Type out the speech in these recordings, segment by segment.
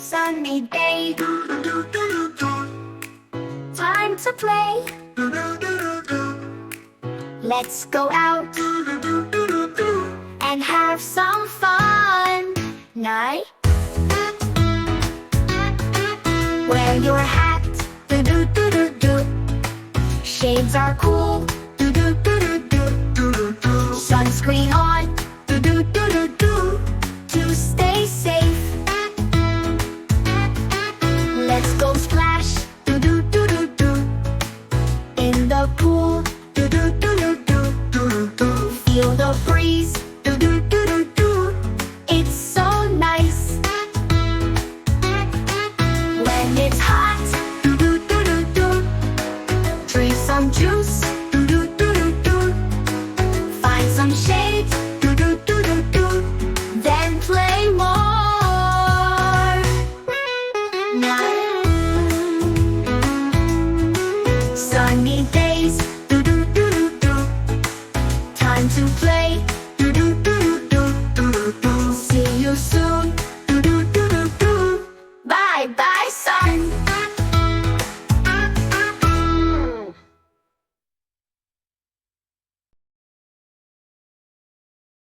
Sunny day, time to play. Let's go out and have some fun. Night. Wear your hat, shades are cool, sunscreen on, to stay safe. Let's go splash, in the pool, feel the breeze, it's so nice. When it's hot, drink some juice, find some shade, then play more. Sunny days, time to play. See you soon. Bye bye, sun.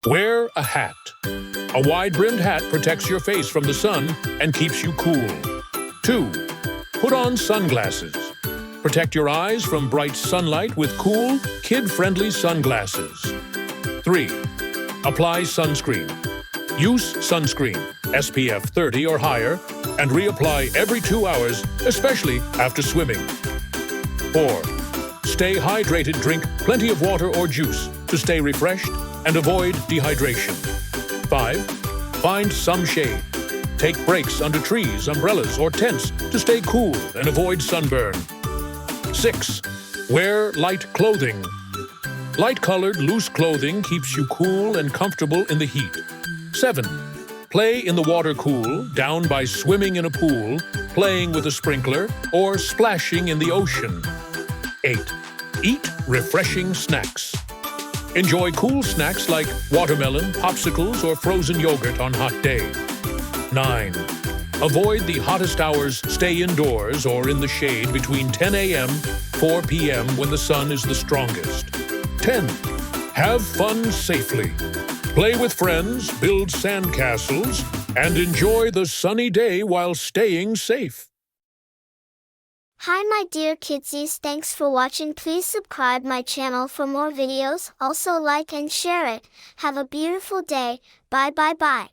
Wear a hat. A wide-brimmed hat protects your face from the sun and keeps you cool. 2. Put on sunglasses. Protect your eyes from bright sunlight with cool, kid-friendly sunglasses. 3. Apply sunscreen. Use sunscreen, SPF 30 or higher, and reapply every 2 hours, especially after swimming. 4. Stay hydrated. Drink plenty of water or juice to stay refreshed and avoid dehydration. 5. Find some shade. Take breaks under trees, umbrellas, or tents to stay cool and avoid sunburn. 6. Wear light clothing. Light-colored, loose clothing keeps you cool and comfortable in the heat. 7. Play in the water cool, down by swimming in a pool, playing with a sprinkler, or splashing in the ocean. 8. Eat refreshing snacks. Enjoy cool snacks like watermelon, popsicles, or frozen yogurt on hot day. 9. Avoid the hottest hours. Stay indoors or in the shade between 10 a.m. 4 p.m. when the sun is the strongest. 10. Have fun safely. Play with friends, build sandcastles, and enjoy the sunny day while staying safe. Hi my dear Kidzies, thanks for watching. Please subscribe my channel for more videos. Also like and share it. Have a beautiful day. Bye bye bye.